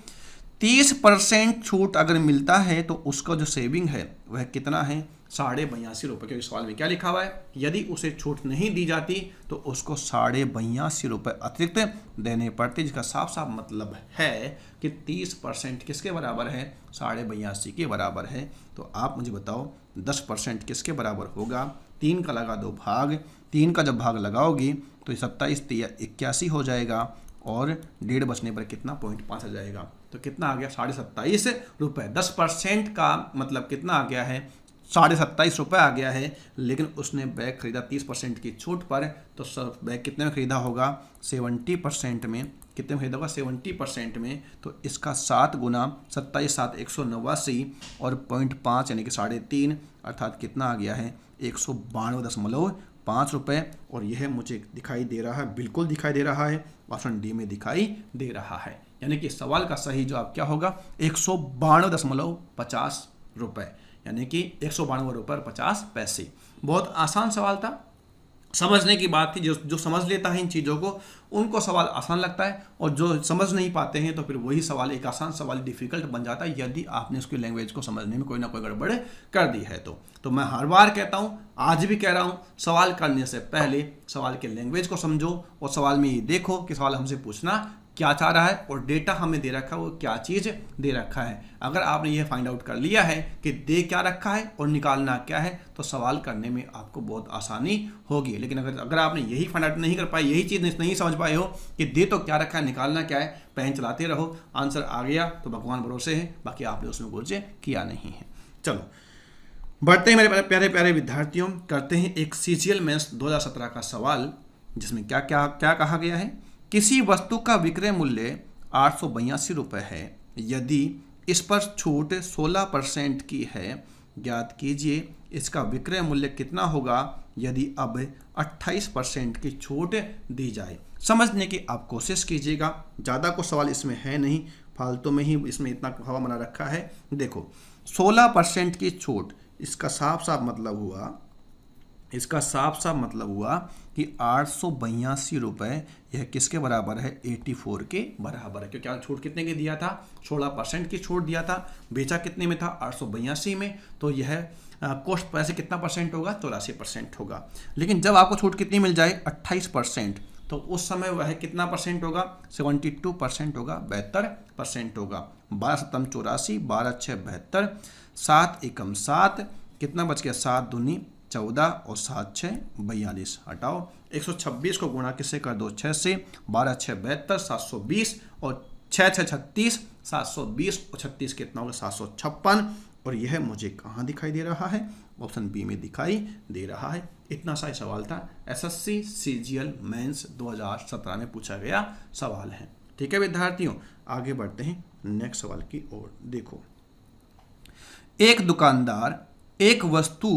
30% छूट अगर मिलता है तो उसका जो सेविंग है वह कितना है 82.5 रुपये। क्योंकि सवाल में क्या लिखा हुआ है, यदि उसे छूट नहीं दी जाती तो उसको 82.5 रुपये अतिरिक्त देने पड़ते, जिसका साफ साफ मतलब है कि 30% किसके बराबर है 82.5 के बराबर है। तो आप मुझे बताओ 10% किसके बराबर होगा, 3 का लगा दो भाग, 3 का जब भाग लगाओगी तो 27 81 हो जाएगा, और 1.5 बचने पर कितना 0.5 आ जाएगा, तो कितना आ गया 27.5 रुपये। 10% का मतलब कितना आ गया है 27.5 रुपये आ गया है। लेकिन उसने बैग खरीदा 30% की छूट पर, तो बैग कितने में खरीदा होगा 70% में, कितने में खरीदा होगा 70% में। तो इसका 7 गुना 27 7 189 और 0.5 यानी कि 3.5 अर्थात कितना आ गया है 192.5 रुपये। और यह मुझे दिखाई दे रहा है, बिल्कुल दिखाई दे रहा है, ऑप्शन डी में दिखाई दे रहा है। यानी कि सवाल का सही जवाब क्या होगा 192.50 रुपये, यानी कि 192 रुपये और 50 पैसे। बहुत आसान सवाल था, समझने की बात थी। जो समझ लेता है इन चीज़ों को उनको सवाल आसान लगता है, और जो समझ नहीं पाते हैं तो फिर वही सवाल एक आसान सवाल डिफिकल्ट बन जाता है यदि आपने उसकी लैंग्वेज को समझने में कोई ना कोई गड़बड़ कर दी है। तो मैं हर बार कहता हूँ, आज भी कह रहा हूँ, सवाल करने से पहले सवाल के लैंग्वेज को समझो, और सवाल में ये देखो कि सवाल हमसे पूछना क्या चाह रहा है और डेटा हमें दे रखा है वो क्या चीज़ दे रखा है। अगर आपने ये फाइंड आउट कर लिया है कि दे क्या रखा है और निकालना क्या है, तो सवाल करने में आपको बहुत आसानी होगी। लेकिन अगर आपने यही फाइंड आउट नहीं कर पाए, यही चीज़ नहीं समझ पाए हो कि दे तो क्या रखा है निकालना क्या है, पेन चलाते रहो, आंसर आ गया तो भगवान भरोसे है, बाकी आपने उसमें कुछ किया नहीं है। चलो बढ़ते हैं मेरे प्यारे प्यारे विद्यार्थियों, करते हैं एक CGL मेंस 2017 का सवाल, जिसमें क्या क्या क्या कहा गया है। किसी वस्तु का विक्रय मूल्य 882 रुपये है, यदि इस पर छूट 16% की है, ज्ञात कीजिए इसका विक्रय मूल्य कितना होगा यदि अब 28% की छूट दी जाए। समझने की आप कोशिश कीजिएगा, ज़्यादा को सवाल इसमें है नहीं, फालतू में ही इसमें इतना हवा बना रखा है। देखो 16% की छूट, इसका साफ साफ मतलब हुआ कि 882 रुपये यह किसके बराबर है 84 के बराबर है। क्योंकि छूट कितने की दिया था 16% की छूट दिया था, बेचा कितने में था 882 में, तो यह कॉस्ट प्राइस कितना परसेंट होगा 84% होगा। लेकिन जब आपको छूट कितनी मिल जाए 28%, तो उस समय वह कितना परसेंट होगा 72% होगा, 72% होगा। 12 7 84, 12 6 72, 7 एकम 7, कितना बच गया 7 दूनी 14 और 7 6 42, हटाओ 126 को गुणा किससे कर दो 6 से, 12 6 72, 720 और 6 6 36, 720 और 36 कितना होगा 756, और यह मुझे कहाँ दिखाई दे रहा है? ऑप्शन बी में दिखाई दे रहा है। इतना सा सवाल था, एसएससी सीजीएल मेंस 2017 में पूछा गया सवाल है। ठीक है विद्यार्थियों, आगे बढ़ते हैं नेक्स्ट सवाल की ओर। देखो, एक दुकानदार एक वस्तु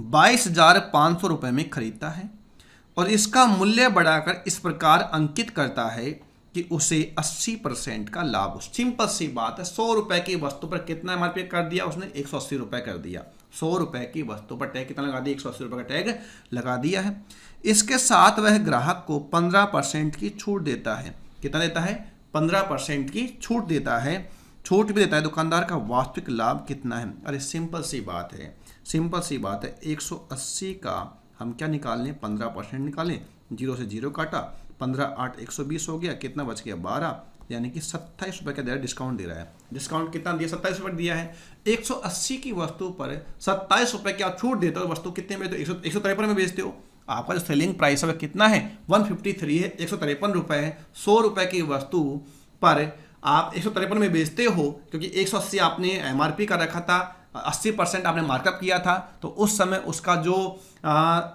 22,500 रुपये में खरीदता है और इसका मूल्य बढ़ाकर इस प्रकार अंकित करता है कि उसे 80% का लाभ हो। सिंपल सी बात है, 100 रुपए की वस्तु पर कितना एमआरपी कर दिया उसने? 180 रुपये कर दिया। 100 रुपए की वस्तु पर टैग कितना लगा दिया? 180 रुपये का टैग लगा दिया है। इसके साथ वह ग्राहक को 15% की छूट देता है। कितना देता है? 15% की छूट देता है। छूट भी देता है। दुकानदार का वास्तविक लाभ कितना है? अरे सिंपल सी बात है, सिंपल सी बात है। 180 का हम क्या निकाल लें? 15% निकालें। 0 से 0 काटा, 15 8 120 हो गया। कितना बच गया? 12, यानी कि 27 रुपये का दे रहा है, डिस्काउंट दे रहा है। डिस्काउंट कितना दिया? 27 रुपये दिया है। 180 की वस्तु पर 27 रुपये की आप छूट देते हो, वस्तु कितने में? तो 153 में बेचते हो। आपका जो सेलिंग प्राइस है कितना है? 153 है, 153 रुपये है। 100 रुपये की वस्तु पर आप 153 में बेचते हो, क्योंकि 180 आपने एमआरपी का रखा था, 80% आपने मार्कअप किया था, तो उस समय उसका जो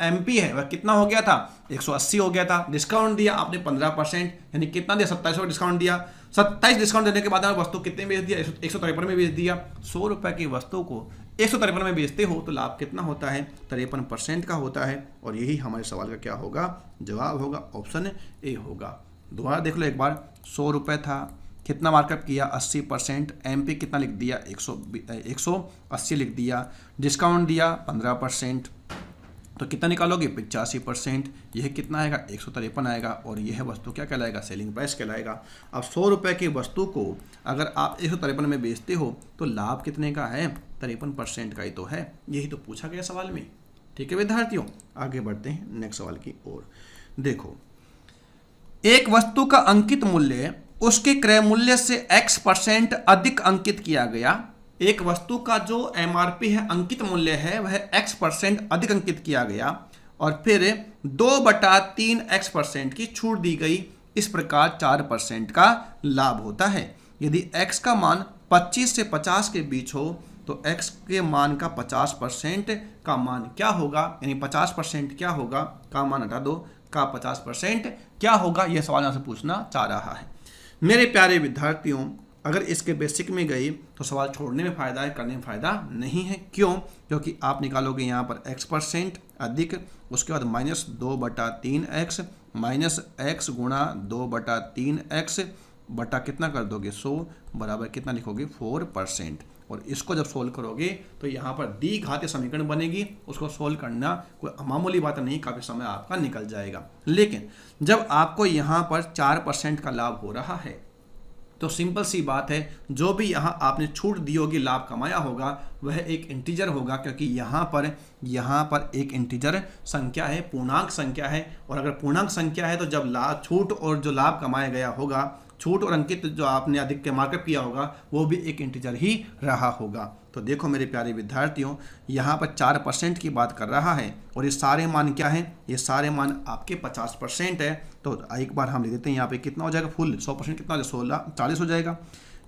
एमपी है वह कितना हो गया था? 180 हो गया था। डिस्काउंट दिया आपने 15%, यानी कितना दिया? 27 डिस्काउंट दिया। 27 डिस्काउंट देने के बाद वस्तु कितने में बेच दिया? 153 में बेच दिया। 100 रुपये की वस्तु को 153 में बेचते हो तो लाभ कितना होता है? 53% का होता है। और यही हमारे सवाल का क्या होगा? जवाब होगा, ऑप्शन ए होगा। दोबारा देख लो एक बार। 100 रुपये था, कितना मार्कअप किया? 80%। एमपी कितना लिख दिया? 180 लिख दिया। डिस्काउंट दिया 15%, तो कितना निकालोगे? 85%। यह कितना आएगा? 153 आएगा। और यह वस्तु क्या कहलाएगा? सेलिंग प्राइस कहलाएगा। अब 100 रुपये की वस्तु को अगर आप 153 में बेचते हो तो लाभ कितने का है? 53% का ही तो है। यही तो पूछा गया सवाल में। ठीक है विद्यार्थियों, आगे बढ़ते हैं नेक्स्ट सवाल की ओर। देखो, एक वस्तु का अंकित मूल्य उसके क्रय मूल्य से x% अधिक अंकित किया गया। एक वस्तु का जो एमआरपी है, अंकित मूल्य है, वह x% अधिक अंकित किया गया और फिर 2/3x% की छूट दी गई। इस प्रकार 4% का लाभ होता है। यदि x का मान 25 से 50 के बीच हो तो x के मान का 50% का मान क्या होगा? यानी 50% क्या होगा? का मान हटा दो, का 50% क्या होगा? यह सवाल यहाँ से पूछना चाह रहा है। मेरे प्यारे विद्यार्थियों, अगर इसके बेसिक में गई तो सवाल छोड़ने में फ़ायदा है, करने में फ़ायदा नहीं है। क्यों? क्योंकि आप निकालोगे यहाँ पर x% अधिक, उसके बाद -2/3x माइनस x गुणा 2/3x बटा कितना कर दोगे? 100 बराबर कितना लिखोगे? 4%। और इसको जब सोल्व करोगे तो यहाँ पर दी घातीय समीकरण बनेगी। उसको सोल्व करना कोई मामूली बात नहीं, काफ़ी समय आपका निकल जाएगा। लेकिन जब आपको यहाँ पर 4% का लाभ हो रहा है तो सिंपल सी बात है, जो भी यहाँ आपने छूट दी होगी, लाभ कमाया होगा, वह एक इंटीजर होगा, क्योंकि यहाँ पर एक इंटीजर संख्या है, पूर्णांक संख्या है। और अगर पूर्णांक संख्या है तो जब लाभ, छूट और जो लाभ कमाया गया होगा, छूट और अंकित जो आपने अधिक के मार्कअप किया होगा, वो भी एक इंटीजर ही रहा होगा। तो देखो मेरे प्यारे विद्यार्थियों, यहाँ पर 4% की बात कर रहा है और ये सारे मान क्या हैं? ये सारे मान आपके 50% है। तो एक बार हम लिख देते हैं यहाँ पे कितना हो जाएगा? फुल 100% कितना हो जाएगा? 16 40 हो जाएगा।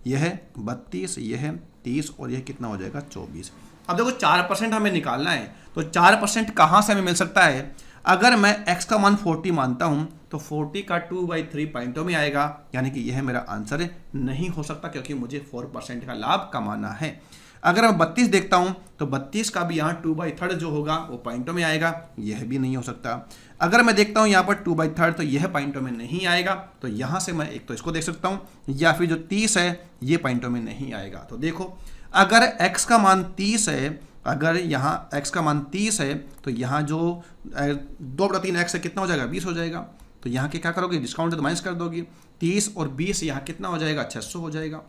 यह 32, यह 30 और यह कितना हो जाएगा? 24। अब देखो 4% हमें निकालना है, तो 4% कहाँ से हमें मिल सकता है? अगर मैं x का मान 40 मानता हूं तो 40 का 2/3 पॉइंटों में आएगा, यानी कि यह मेरा आंसर नहीं हो सकता, क्योंकि मुझे 4% का लाभ कमाना है। अगर मैं 32 देखता हूं तो 32 का भी यहाँ 2/3 जो होगा वो पॉइंटों में आएगा, यह भी नहीं हो सकता। अगर मैं देखता हूं यहाँ पर 2/3 तो यह पॉइंटों में नहीं आएगा, तो यहाँ से मैं एक तो इसको देख सकता हूँ, या फिर जो 30 है ये पॉइंटों में नहीं आएगा। तो देखो, अगर x का मान 30 है, अगर यहाँ x का मान 30 है तो यहाँ जो 2/3x है कितना हो जाएगा? 20 हो जाएगा। तो यहाँ के क्या करोगे? डिस्काउंट तो माइनस कर दोगे। 30 और 20 यहाँ कितना हो जाएगा? 600 हो जाएगा।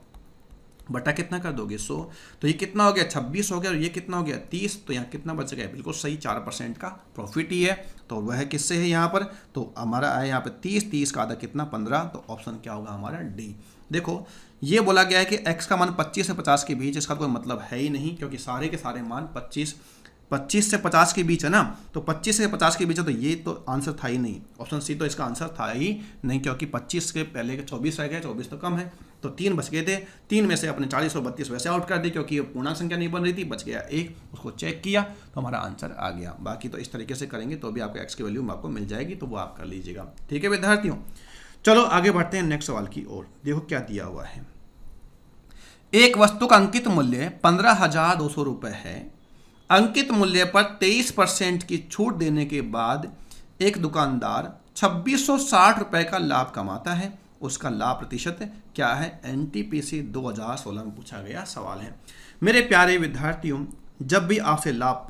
बटा कितना कर दोगे? 100। तो ये कितना हो गया? 26 हो गया। और ये कितना हो गया? 30। तो यहाँ कितना बच गया? बिल्कुल सही, 4% का प्रॉफिट ही है। तो वह किससे है यहाँ पर? तो हमारा आया यहाँ पर 30 का आधा कितना? 15। तो ऑप्शन क्या होगा हमारा? डी। देखो, ये बोला गया है कि x का मान 25 से 50 के बीच, इसका कोई मतलब है ही नहीं, क्योंकि सारे के सारे मान 25 25 से 50 के बीच है ना, तो 25 से 50 के बीच है, तो ये तो आंसर था ही नहीं, ऑप्शन सी तो इसका आंसर था ही नहीं, क्योंकि 25 के पहले के 24 रह गए, 24 तो कम है, तो 3 बच गए थे। 3 में से अपने 40 और 32 वैसे आउट कर दी, क्योंकि ये पूर्णांक संख्या नहीं बन रही थी, बच गया 1, उसको चेक किया तो हमारा आंसर आ गया। बाकी तो इस तरीके से करेंगे तो भी आपको एक्स की वैल्यू आपको मिल जाएगी, तो वो आप कर लीजिएगा। ठीक है विद्यार्थियों, चलो आगे बढ़ते हैं नेक्स्ट सवाल की ओर। देखो क्या दिया हुआ है, एक वस्तु का अंकित मूल्य 15,200 रुपये है। अंकित मूल्य पर 23% की छूट देने के बाद एक दुकानदार 2660 रुपये का लाभ कमाता है, उसका लाभ प्रतिशत क्या है? एनटीपीसी 2016 में पूछा गया सवाल है। मेरे प्यारे विद्यार्थियों, जब भी आपसे लाभ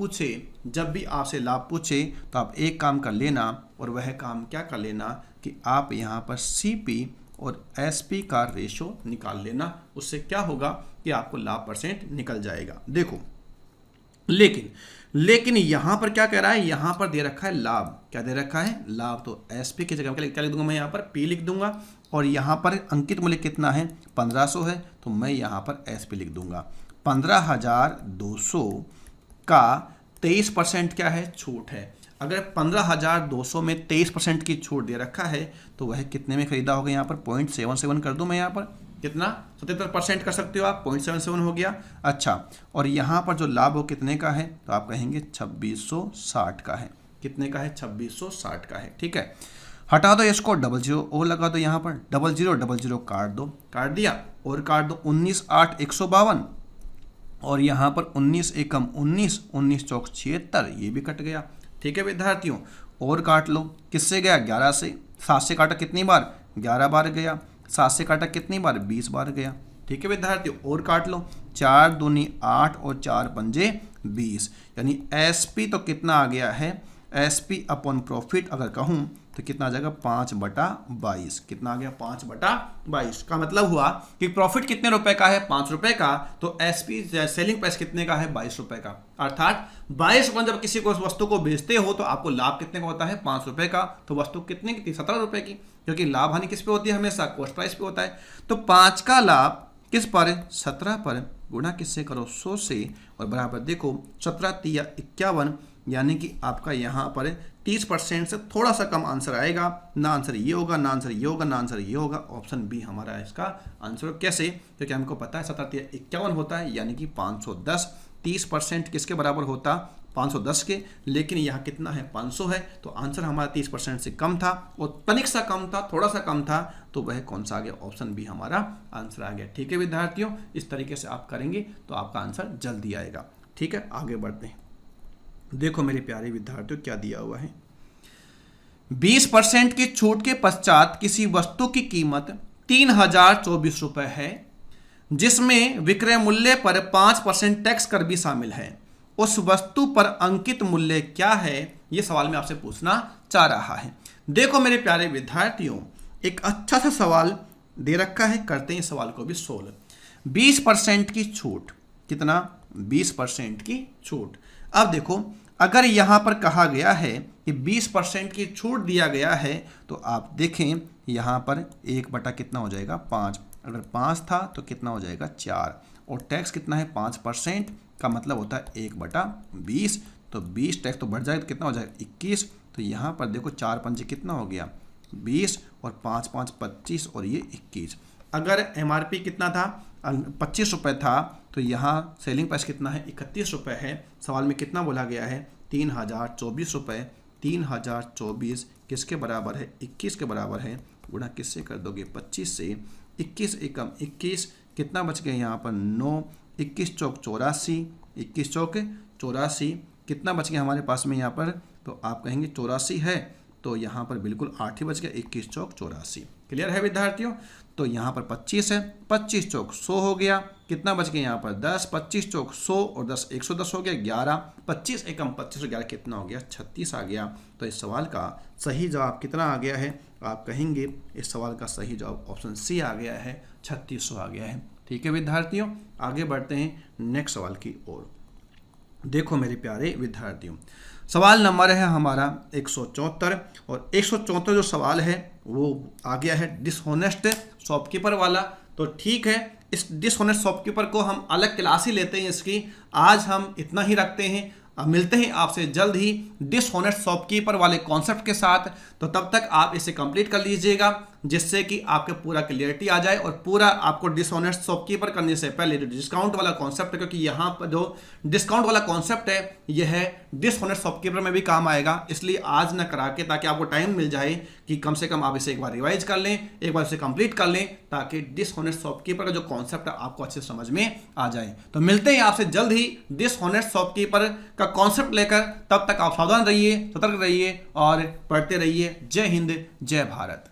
पूछे तो आप एक काम कर लेना, और वह काम क्या कर लेना कि आप यहाँ पर सीपी और एसपी का रेशो निकाल लेना। उससे क्या होगा कि आपको लाभ परसेंट निकल जाएगा। देखो लेकिन यहाँ पर क्या कह रहा है, यहाँ पर दे रखा है लाभ, क्या दे रखा है? लाभ। तो एसपी की जगह क्या लिख दूंगा मैं? यहाँ पर पी लिख दूंगा, और यहाँ पर अंकित मूल्य कितना है? 1500 है, तो मैं यहाँ पर एसपी लिख दूंगा। 15,200 का 23% क्या है? छूट है। अगर 15,200 में 23% की छूट दे रखा है तो वह कितने में खरीदा होगा? यहाँ पर 0.77 कर दूं मैं, यहाँ पर कितना? 77% कर सकते हो आप, 0.77 हो गया। अच्छा, और यहाँ पर जो लाभ हो कितने का है? तो आप कहेंगे 2660 का है। कितने का है? 2660 का है। ठीक है, हटा दो इसको, 00 और लगा दो, यहाँ पर 00 काट दो, काट दिया, और काट दो 19 8 152, और यहाँ पर 19 एकम 19, 19 चौक 76, ये भी कट गया। ठीक है विद्यार्थियों, और काट लो, किससे गया? 11 से। 7 से काटा कितनी बार? 11 बार गया। 7 से काटा कितनी बार? 20 बार गया। ठीक है विद्यार्थियों, और काट लो, 4 दूनी 8 और 4 पंजे 20, यानी एसपी तो कितना आ गया है? एसपी अपॉन प्रॉफिट अगर कहूँ तो कितना आ जाएगा? 5/22। कितना आ गया? 5/22 का मतलब हुआ कि प्रॉफिट कितने रुपए का है? 5 रुपए का, तो एसपी सेलिंग प्राइस कितने का है? 22 रुपए का। अर्थात 22 रुपए जब किसी को उस वस्तु को बेचते हो तो आपको लाभ कितने का होता है? 5 रुपए का। तो वस्तु कितने की थी? 17 रुपए की, क्योंकि लाभ हानि किस पे होती है? हमेशा कॉस्ट प्राइस पे होता है। तो 5 का लाभ किस पर? 17 पर, गुणा किससे करो? 100 से, और बराबर देखो 17 तिया 51, यानी कि आपका यहाँ पर 30% से थोड़ा सा कम आंसर आएगा। ना आंसर ये होगा, ना आंसर ये होगा, ना आंसर ये होगा। ऑप्शन बी हमारा इसका आंसर। कैसे? क्योंकि हमको पता है 17 तिया 51 होता है, यानी कि 510। 30% किसके बराबर होता? 510 के, लेकिन यहाँ कितना है? 500 है, तो आंसर हमारा 30% से कम था, और तनिक सा कम था, थोड़ा सा कम था, तो वह कौन सा आ गया? ऑप्शन बी हमारा आंसर आ गया। ठीक है विद्यार्थियों, इस तरीके से आप करेंगे तो आपका आंसर जल्दी आएगा। ठीक है, आगे बढ़ते हैं। देखो मेरे प्यारे विद्यार्थियों, क्या दिया हुआ है, 20% की छूट के पश्चात किसी वस्तु की कीमत 3024 रुपए है, जिसमें विक्रय मूल्य पर 5% टैक्स कर भी शामिल है। उस वस्तु पर अंकित मूल्य क्या है? यह सवाल मैं आपसे पूछना चाह रहा है। देखो मेरे प्यारे विद्यार्थियों, एक अच्छा सा सवाल दे रखा है, करते हैं इस सवाल को भी सोल्व। 20% की छूट, कितना? 20% की छूट। अब देखो, अगर यहां पर कहा गया है कि 20% की छूट दिया गया है, तो आप देखें यहां पर 1 बटा कितना हो जाएगा? 5। अगर 5 था तो कितना हो जाएगा? 4, और टैक्स कितना है? 5% का मतलब होता है 1/20, तो 20 टैक्स तो बढ़ जाएगा, तो कितना हो जाएगा? 21। तो यहाँ पर देखो 4 पंजे कितना हो गया? 20, और 5 5 25, और ये 21। अगर एमआरपी कितना था? 25 रुपये था, तो यहाँ सेलिंग प्राइस कितना है? 31 रुपये है। सवाल में कितना बोला गया है? 3024 रुपये। 3024 किसके बराबर है? 21 के बराबर है। गुणा किससे कर दोगे? 25 से। 21 एकम 21, कितना बच गया यहाँ पर? 9। 21 चौक 84, 21 चौक 84, कितना बच गया हमारे पास में यहाँ पर? तो आप कहेंगे 84 है, तो यहाँ पर बिल्कुल 8 ही बच गया। 21 चौक 84। क्लियर है विद्यार्थियों? तो यहाँ पर 25 है, 25 चौक 100 हो गया। कितना बच गया यहाँ पर? 10। 25 चौक 100 और 10 110 हो गया। 11। 25 एकम 25 और 11 कितना हो गया? 36 आ गया। तो इस सवाल का सही जवाब कितना आ गया है? आप कहेंगे इस सवाल का सही जवाब ऑप्शन सी आ गया है, 3600 आ गया है। ठीक है विद्यार्थियों, आगे बढ़ते हैं नेक्स्ट सवाल की ओर। देखो मेरे प्यारे विद्यार्थियों, सवाल नंबर है हमारा 174, और 174 जो सवाल है वो आ गया है डिसहोनेस्ट शॉपकीपर वाला। तो ठीक है, इस डिसहोनेस्ट शॉपकीपर को हम अलग क्लास ही लेते हैं इसकी। आज हम इतना ही रखते हैं। अब मिलते हैं आपसे जल्द ही डिसऑनेस्ट शॉपकीपर वाले कॉन्सेप्ट के साथ। तो तब तक आप इसे कंप्लीट कर लीजिएगा, जिससे कि आपके पूरा क्लियरिटी आ जाए और पूरा आपको डिसऑनेस्ट शॉपकीपर करने से पहले डिस्काउंट वाला कॉन्सेप्ट है, क्योंकि यहाँ पर जो डिस्काउंट वाला कॉन्सेप्ट है यह है डिसऑनेस्ट शॉपकीपर में भी काम आएगा। इसलिए आज ना करा के, ताकि आपको टाइम मिल जाए कि कम से कम आप इसे एक बार रिवाइज कर लें, एक बार इसे कंप्लीट कर लें, ताकि डिसऑनेस्ट शॉपकीपर का जो कॉन्सेप्ट है आपको अच्छे समझ में आ जाए। तो मिलते हैं आपसे जल्द ही डिसऑनेस्ट शॉपकीपर का कॉन्सेप्ट लेकर। तब तक आप सावधान रहिए, सतर्क रहिए और पढ़ते रहिए। जय हिंद, जय भारत।